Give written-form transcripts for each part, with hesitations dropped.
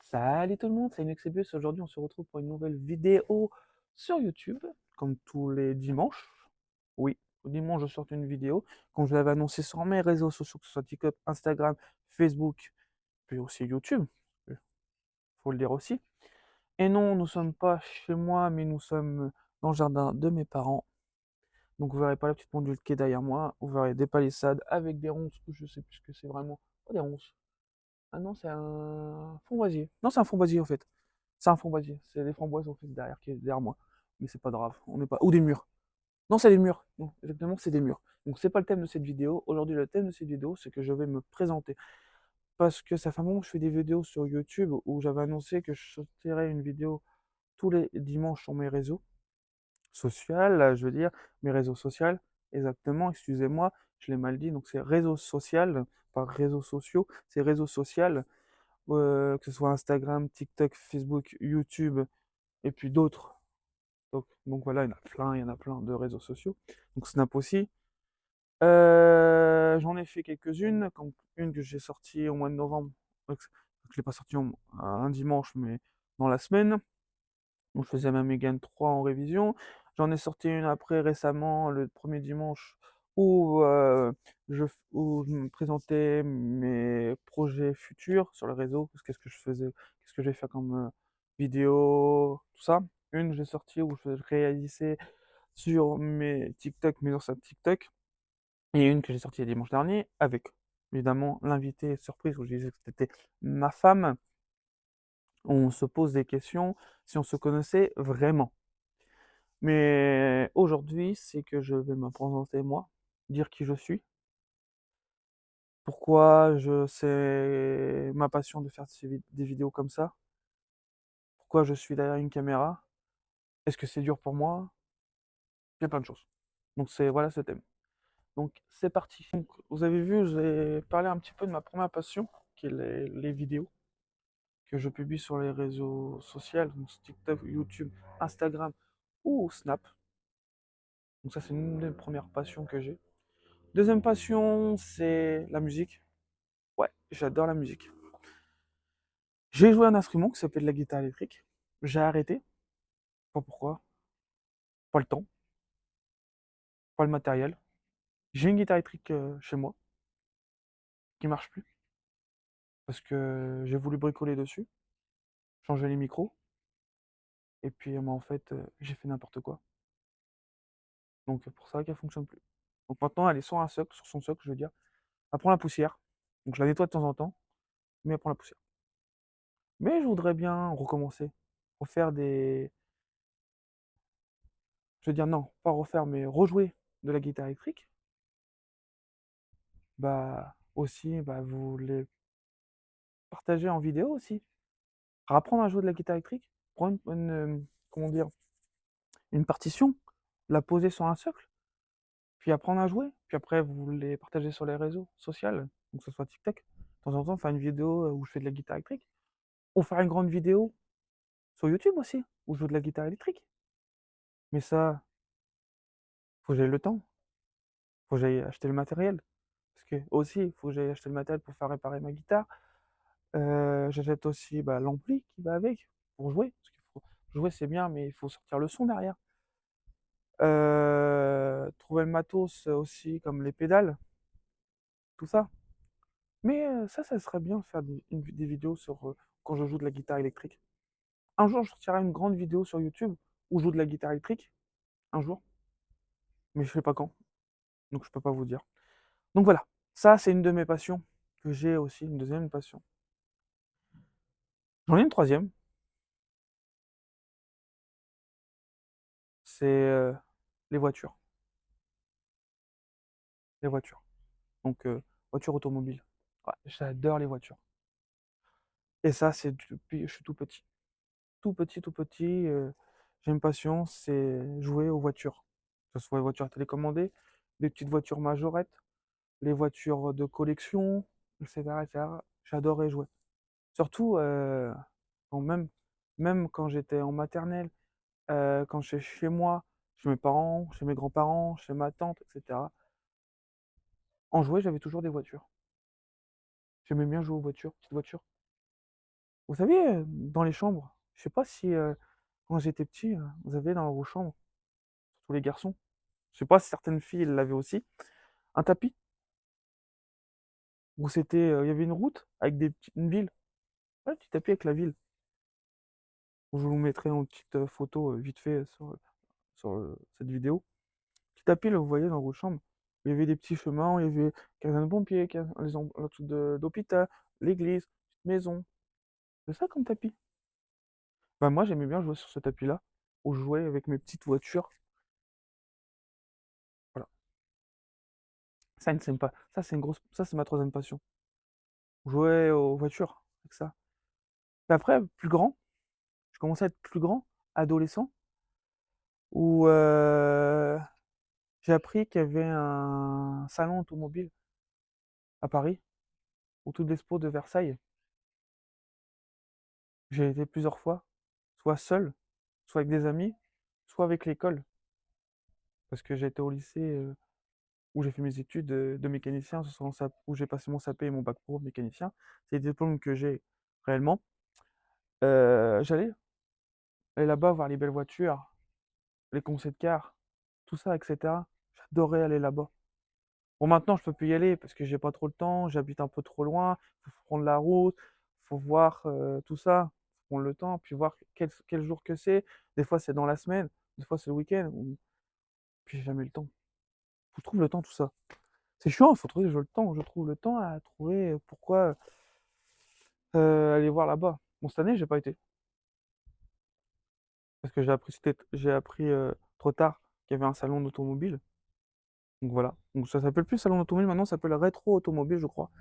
Salut tout le monde, c'est Inexibius. Aujourd'hui, on se retrouve pour une nouvelle vidéo sur YouTube, comme tous les dimanches. Oui, au dimanche, je sors une vidéo, comme je l'avais annoncé sur mes réseaux sociaux, que ce soit TikTok, Instagram, Facebook, puis aussi YouTube. Il faut le dire aussi. Et non, nous ne sommes pas chez moi, mais nous sommes dans le jardin de mes parents. Donc, vous verrez pas la petite pendule qui est derrière moi. Vous verrez des palissades avec des ronces, ou je sais plus ce que c'est vraiment. Oh, des ronces. Ah non, c'est un framboisier. Non, c'est un framboisier en fait. C'est un framboisier. C'est des framboises en fait derrière qui est derrière moi. Mais c'est pas grave. On n'est pas. Ou des murs. Non, c'est des murs. Non, exactement, c'est des murs. Donc c'est pas le thème de cette vidéo. Aujourd'hui, le thème de cette vidéo, c'est que je vais me présenter. Parce que ça fait un moment que je fais des vidéos sur YouTube où j'avais annoncé que je sortirais une vidéo tous les dimanches sur mes réseaux sociaux, je veux dire, mes réseaux sociaux. Exactement, excusez-moi, je l'ai mal dit. Donc c'est réseaux social, pas réseaux sociaux, c'est réseaux social. Que ce soit Instagram, TikTok, Facebook, YouTube, et puis d'autres. Donc voilà, il y en a plein de réseaux sociaux. Donc Snap aussi. J'en ai fait quelques-unes, comme une que j'ai sortie au mois de novembre. Donc, je ne l'ai pas sortie un dimanche, mais dans la semaine. Donc je faisais ma Mégane 3 en révision. J'en ai sorti une après récemment, le premier dimanche, où, où je me présentais mes projets futurs sur le réseau, qu'est-ce que je faisais, qu'est-ce que je vais faire comme vidéo, tout ça. Une j'ai sorti où je réalisais sur mes TikTok, mes anciens TikTok, et une que j'ai sortie le dimanche dernier, avec évidemment l'invité surprise où je disais que c'était ma femme. On se pose des questions si on se connaissait vraiment. Mais aujourd'hui, c'est que je vais me présenter moi, dire qui je suis, pourquoi c'est ma passion de faire des vidéos comme ça, pourquoi je suis derrière une caméra, est-ce que c'est dur pour moi, il y a plein de choses. Donc voilà ce thème. Donc c'est parti. Donc, vous avez vu, j'ai parlé un petit peu de ma première passion, qui est les vidéos que je publie sur les réseaux sociaux, donc TikTok, YouTube, Instagram ou Snap. Donc ça c'est une des premières passions que j'ai. Deuxième passion, c'est la musique. Ouais, j'adore la musique. J'ai joué un instrument qui s'appelle la guitare électrique. J'ai arrêté. Pas pourquoi. Pas le temps. Pas le matériel. J'ai une guitare électrique chez moi qui marche plus parce que j'ai voulu bricoler dessus, changer les micros et puis en fait j'ai fait n'importe quoi. Donc pour ça qu'elle fonctionne plus. Donc maintenant elle est sur un socle, sur son socle, je veux dire. Elle prend la poussière. Donc je la nettoie de temps en temps, mais elle prend la poussière. Mais je voudrais bien recommencer, refaire des, je veux dire non, pas refaire, mais rejouer de la guitare électrique. Bah aussi, bah vous les partagez en vidéo aussi. Apprendre à jouer de la guitare électrique, prendre comment dire, une partition, la poser sur un socle, puis apprendre à jouer, puis après vous les partagez sur les réseaux sociaux, donc que ce soit TikTok. De temps en temps, faire une vidéo où je fais de la guitare électrique, ou faire une grande vidéo sur YouTube aussi, où je joue de la guitare électrique. Mais ça, faut que j'aie le temps, faut que j'aille acheter le matériel. Parce que aussi, il faut que j'aille acheter le matériel pour faire réparer ma guitare. J'achète aussi bah, l'ampli qui va avec pour jouer. Parce qu'il faut jouer, c'est bien, mais il faut sortir le son derrière. Trouver le matos aussi, comme les pédales, tout ça. Mais ça serait bien de faire des vidéos sur quand je joue de la guitare électrique. Un jour, je sortirai une grande vidéo sur YouTube où je joue de la guitare électrique. Un jour. Mais je sais pas quand. Donc je peux pas vous dire. Donc voilà. Ça, c'est une de mes passions que j'ai aussi, une deuxième passion. J'en ai une troisième. C'est les voitures. Les voitures. Donc, voitures automobiles. Ouais, j'adore les voitures. Et ça, c'est depuis je suis tout petit. Tout petit, tout petit, j'ai une passion, c'est jouer aux voitures. Que ce soit les voitures télécommandées, les petites voitures majorettes, les voitures de collection, etc., etc. J'adorais jouer. Surtout quand même quand j'étais en maternelle, quand j'étais chez moi, chez mes parents, chez mes grands-parents, chez ma tante, etc. En jouet, j'avais toujours des voitures. J'aimais bien jouer aux voitures, petites voitures. Vous savez, dans les chambres, je sais pas si, quand j'étais petit, vous avez dans vos chambres, surtout les garçons, je sais pas si certaines filles l'avaient aussi, un tapis où c'était, il y avait une route avec une ville. Ouais, un petit tapis avec la ville. Je vous mettrai en petite photo vite fait sur cette vidéo. Petit tapis, là, vous voyez, dans vos chambres. Il y avait des petits chemins, il y avait caserne de pompiers, le truc d'hôpital, l'église, petite maison. C'est ça comme tapis. Bah, moi, j'aimais bien jouer sur ce tapis-là, où je jouais avec mes petites voitures. Voilà. Ça, ne s'aime pas. Ça, c'est une grosse. Ça, c'est ma troisième passion. Jouer aux voitures avec ça. Et après, plus grand, je commençais à être plus grand, adolescent, où j'ai appris qu'il y avait un salon automobile à Paris, au tout d'Expo de Versailles. J'ai été plusieurs fois, soit seul, soit avec des amis, soit avec l'école, parce que j'ai été au lycée où j'ai fait mes études de mécanicien, où j'ai passé mon CAP et mon bac pro mécanicien. C'est des diplômes que j'ai réellement. J'allais aller là-bas voir les belles voitures, les concept cars, tout ça, etc. J'adorais aller là-bas. Bon, maintenant, je peux plus y aller parce que j'ai pas trop le temps, j'habite un peu trop loin, faut prendre la route, faut voir tout ça, faut prendre le temps, puis voir quel jour que c'est. Des fois, c'est dans la semaine, des fois, c'est le week-end, puis j'ai jamais le temps. Faut trouver le temps, tout ça. C'est chiant, faut trouver le temps. Je trouve le temps à trouver pourquoi aller voir là-bas. Bon, cette année, j'ai pas été parce que j'ai appris trop tard qu'il y avait un salon d'automobile. Donc voilà. Donc ça s'appelle plus salon d'automobile, maintenant ça s'appelle rétro automobile, je crois.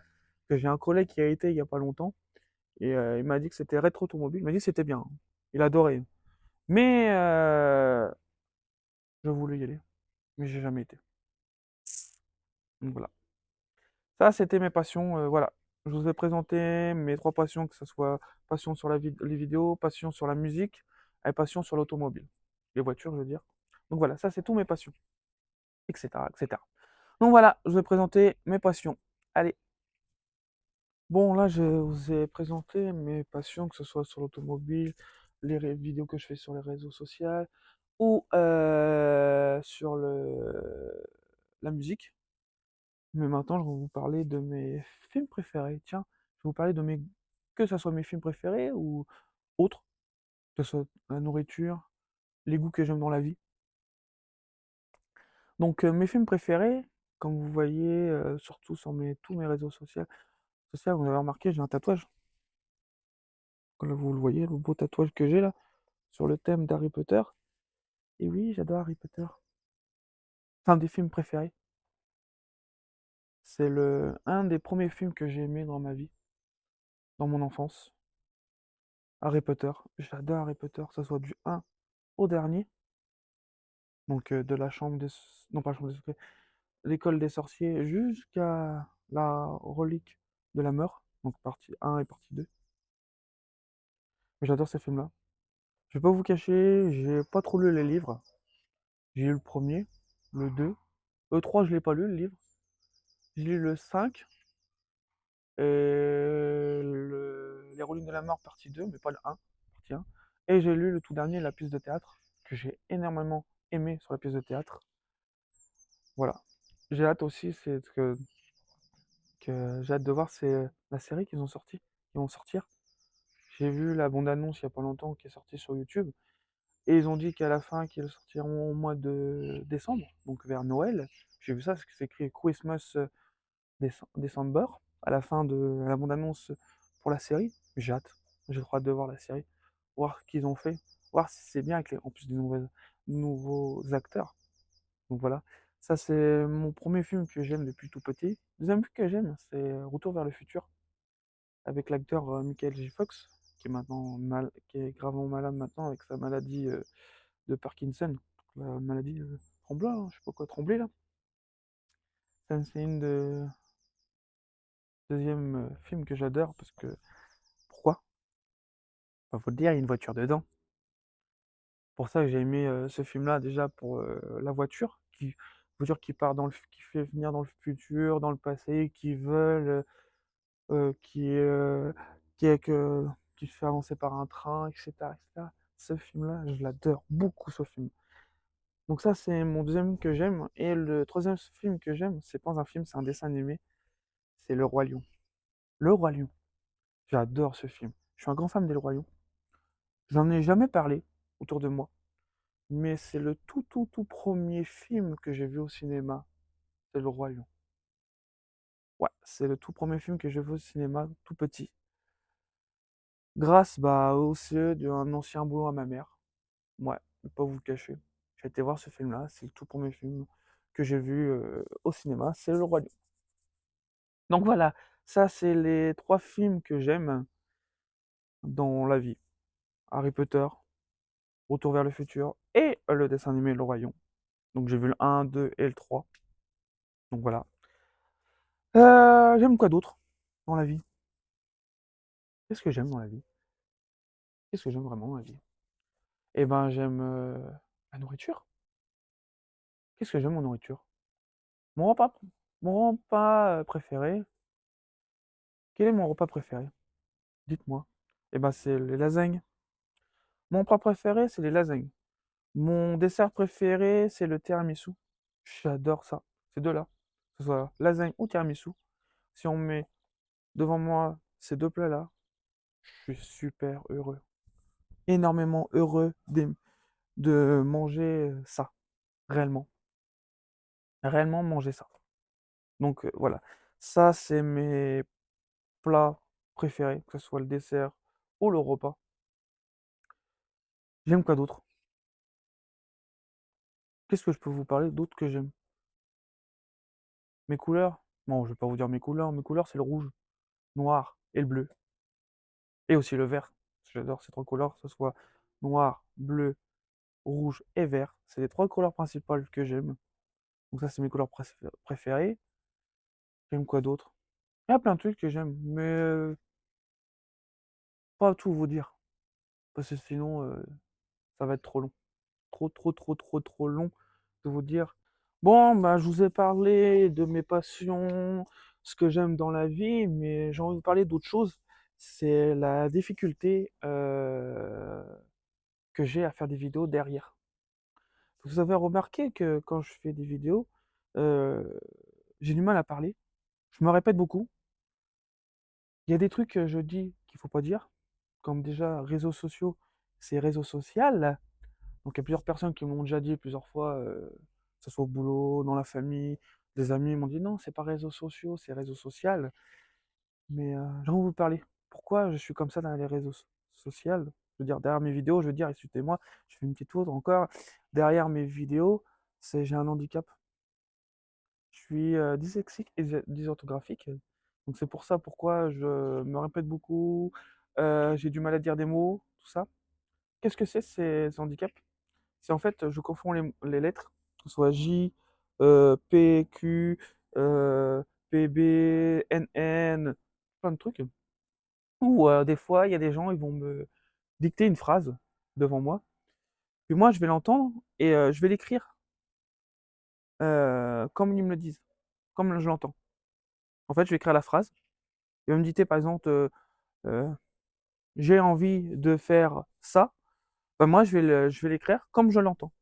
Que j'ai un collègue qui a été il y a pas longtemps et il m'a dit que c'était rétro automobile. Il m'a dit que c'était bien, hein. Il adorait. Mais je voulais y aller, mais j'ai jamais été. Donc voilà. Ça, c'était mes passions. Voilà. Je vous ai présenté mes trois passions, que ce soit passion sur les vidéos, passion sur la musique et passion sur l'automobile. Les voitures, je veux dire. Donc voilà, ça, c'est tous mes passions, etc., etc. Donc voilà, je vous ai présenté mes passions. Allez. Bon, là, je vous ai présenté mes passions, que ce soit sur l'automobile, vidéos que je fais sur les réseaux sociaux ou sur la musique. Mais maintenant, je vais vous parler de mes films préférés. Tiens, je vais vous parler que ce soit mes films préférés ou autres, que ce soit la nourriture, les goûts que j'aime dans la vie. Donc, mes films préférés, comme vous voyez, surtout sur tous mes réseaux sociaux, vous avez remarqué, j'ai un tatouage. Comme là, vous le voyez, le beau tatouage que j'ai là, sur le thème d'Harry Potter. Et oui, j'adore Harry Potter. C'est un des films préférés. C'est un des premiers films que j'ai aimé dans ma vie, dans mon enfance. Harry Potter. J'adore Harry Potter, que ce soit du 1 au dernier. Donc de la chambre des... Non, pas la chambre des secrets. L'école des sorciers jusqu'à la relique de la mort. Donc partie 1 et partie 2. Mais j'adore ces films-là. Je vais pas vous cacher, j'ai pas trop lu les livres. J'ai lu le premier, le 2. Le 3, je l'ai pas lu, le livre. J'ai lu le 5 et les reliques de la mort partie 2, mais pas le 1, partie 1. Et j'ai lu le tout dernier, la pièce de théâtre, que j'ai énormément aimé sur la pièce de théâtre. Voilà. J'ai hâte aussi, que j'ai hâte de voir, c'est la série qu'ils ont sorti, qui vont sortir. J'ai vu la bande-annonce il y a pas longtemps qui est sortie sur YouTube. Et ils ont dit qu'à la fin, qu'ils sortiront au mois de décembre, donc vers Noël. J'ai vu ça, c'est écrit Christmas December, à la fin de la bande-annonce pour la série. J'ai hâte. J'ai trop hâte de voir la série, voir ce qu'ils ont fait, voir si c'est bien avec en plus des nouveaux acteurs. Donc voilà. Ça, c'est mon premier film que j'aime depuis tout petit. Deuxième film que j'aime, c'est Retour vers le futur, avec l'acteur Michael J. Fox, qui est maintenant qui est gravement malade maintenant avec sa maladie de Parkinson, la maladie Tremblant, hein, je sais pas quoi, Tremblay là. Ça, c'est une de deuxième film que j'adore parce que pourquoi? Bah, faut le dire, il y a une voiture dedans. Pour ça que j'ai aimé ce film-là déjà pour la voiture, qui voiture qui part qui fait venir dans le futur, dans le passé, qui vole, qui est, qui est que qui se fait avancer par un train, et cetera, et cetera. Ce film-là, je l'adore beaucoup ce film. Donc ça, c'est mon deuxième que j'aime. Et le troisième film que j'aime, c'est pas un film, c'est un dessin animé. C'est Le Roi Lion. Le Roi Lion. J'adore ce film. Je suis un grand fan des Le Roi Lion. J'en ai jamais parlé autour de moi, mais c'est le tout premier film que j'ai vu au cinéma. C'est Le Roi Lion. Ouais, c'est le tout premier film que j'ai vu au cinéma, tout petit. Grâce au CE d'un ancien boulot à ma mère. Ouais, ne pas vous le cacher. J'ai été voir ce film-là, c'est le tout premier film que j'ai vu au cinéma, c'est Le Roi Lion. Donc voilà, ça c'est les trois films que j'aime dans la vie. Harry Potter, Retour vers le futur et le dessin animé Le Roi Lion. Donc j'ai vu le un, 2 et le 3. Donc voilà. J'aime quoi d'autre dans la vie? Qu'est-ce que j'aime dans la vie? Qu'est-ce que j'aime vraiment dans la vie? Eh ben j'aime la nourriture. Qu'est-ce que j'aime en nourriture? Mon repas, mon repas préféré. Quel est mon repas préféré? Dites-moi. Eh ben c'est les lasagnes. Mon repas préféré, c'est les lasagnes. Mon dessert préféré, c'est le tiramisu. J'adore ça. Ces deux-là. Que ce soit lasagne ou tiramisu. Si on met devant moi ces deux plats-là, je suis super heureux. Énormément heureux de manger ça. Réellement. Réellement manger ça. Donc voilà. Ça, c'est mes plats préférés, que ce soit le dessert ou le repas. J'aime quoi d'autre? Qu'est-ce que je peux vous parler d'autre que j'aime? Mes couleurs? Non, je vais pas vous dire mes couleurs. Mes couleurs, c'est le rouge, noir et le bleu. Et aussi le vert. J'adore ces trois couleurs, que ce soit noir, bleu, rouge et vert. C'est les trois couleurs principales que j'aime. Donc ça, c'est mes couleurs préférées. J'aime quoi d'autre? Il y a plein de trucs que j'aime, mais pas tout vous dire. Parce que sinon, ça va être trop long. Trop long de vous dire. Bon, bah, je vous ai parlé de mes passions, ce que j'aime dans la vie, mais j'ai envie de vous parler d'autre chose. C'est la difficulté que j'ai à faire des vidéos derrière. Vous avez remarqué que quand je fais des vidéos, j'ai du mal à parler. Je me répète beaucoup. Il y a des trucs que je dis qu'il faut pas dire, comme déjà réseaux sociaux, c'est réseau social. Donc il y a plusieurs personnes qui m'ont déjà dit plusieurs fois, que ce soit au boulot, dans la famille, des amis m'ont dit non, c'est pas réseaux sociaux, c'est réseau social. Mais j'ai envie de vous parler. Pourquoi je suis comme ça dans les réseaux sociaux? Je veux dire, derrière mes vidéos, je veux dire, excusez-moi, je fais une petite faute encore. Derrière mes vidéos, j'ai un handicap. Je suis dyslexique et dysorthographique. Donc c'est pour ça pourquoi je me répète beaucoup, j'ai du mal à dire des mots, tout ça. Qu'est-ce que c'est ces handicaps? C'est en fait, je confonds les lettres, que ce soit J, P, Q, PB, NN, plein de trucs. Ou des fois, il y a des gens, ils vont me dicter une phrase devant moi, puis moi, je vais l'entendre et je vais l'écrire comme ils me le disent, comme je l'entends. En fait, je vais écrire la phrase. Il va me dicter, par exemple, euh, j'ai envie de faire ça. Ben, moi, je vais l'écrire comme je l'entends.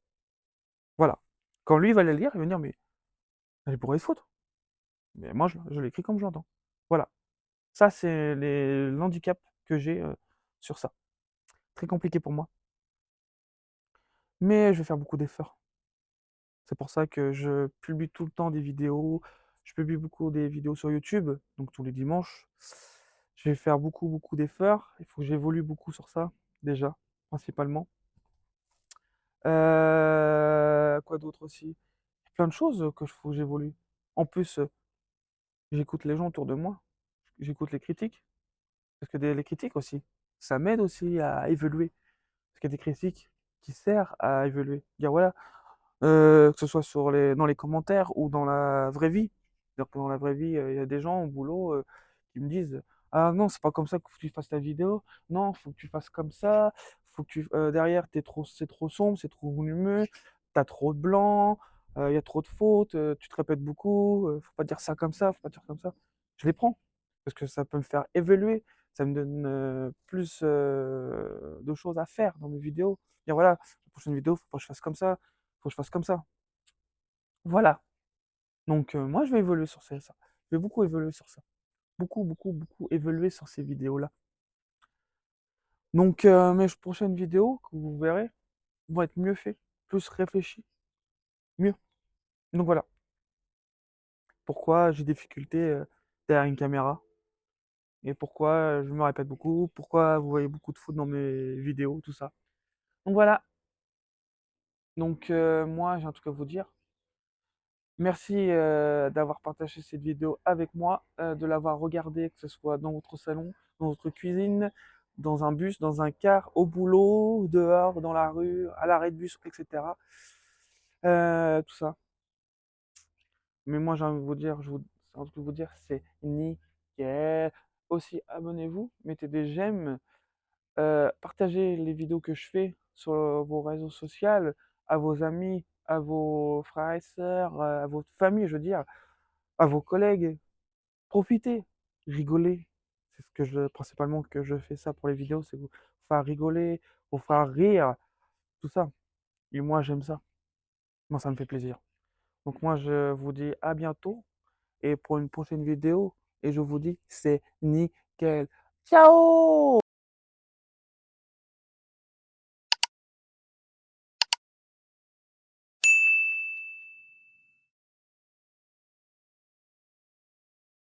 Voilà. Quand lui va le lire, il va me dire, mais elle pourrait se foutre. Mais moi, je l'écris comme je l'entends. Voilà. Ça, c'est l'handicap que j'ai sur ça. Très compliqué pour moi. Mais je vais faire beaucoup d'efforts. C'est pour ça que je publie tout le temps des vidéos. Je publie beaucoup des vidéos sur YouTube, donc tous les dimanches. Je vais faire beaucoup d'efforts. Il faut que j'évolue beaucoup sur ça, déjà, principalement. Quoi d'autre aussi? Plein de choses que faut que j'évolue. En plus, j'écoute les gens autour de moi. J'écoute les critiques. Parce que les critiques aussi, ça m'aide aussi à évoluer. Parce qu'il y a des critiques qui servent à évoluer. Dire voilà, que ce soit dans les commentaires ou dans la vraie vie. C'est-à-dire que dans la vraie vie, il y a des gens au boulot qui me disent ah non, c'est pas comme ça qu'il faut que tu fasses ta vidéo. Non, faut que tu fasses comme ça. Faut que derrière, c'est trop sombre, c'est trop lumineux. T'as trop de blanc. il y a trop de fautes, tu te répètes beaucoup, faut pas dire ça comme ça, faut pas dire comme ça. Je les prends parce que ça peut me faire évoluer, ça me donne plus de choses à faire dans mes vidéos. Dire voilà, la prochaine vidéo, faut pas que je fasse comme ça, faut que je fasse comme ça. Voilà. Donc moi, je vais évoluer sur ça. Je vais beaucoup évoluer sur ça. Beaucoup, beaucoup, beaucoup évoluer sur ces vidéos-là. Donc mes prochaines vidéos que vous verrez vont être mieux faites, plus réfléchies, mieux. Donc voilà. Pourquoi j'ai des difficultés derrière une caméra et pourquoi je me répète beaucoup, pourquoi vous voyez beaucoup de fautes dans mes vidéos, tout ça. Donc voilà. Donc moi, j'ai un truc à vous dire. Merci d'avoir partagé cette vidéo avec moi, de l'avoir regardée, que ce soit dans votre salon, dans votre cuisine, dans un bus, dans un car, au boulot, dehors, dans la rue, à l'arrêt de bus, etc. Tout ça. Mais moi, j'ai envie de vous dire, j'ai envie de vous dire, c'est nickel. Aussi, abonnez-vous, mettez des j'aime, partagez les vidéos que je fais sur vos réseaux sociaux, à vos amis, à vos frères et sœurs, à votre famille, je veux dire, à vos collègues. Profitez, rigolez. C'est ce que principalement que je fais ça pour les vidéos, c'est vous faire rigoler, vous faire rire, tout ça. Et moi, j'aime ça. Moi, ça me fait plaisir. Donc moi, je vous dis à bientôt et pour une prochaine vidéo. Et je vous dis, c'est nickel. Ciao!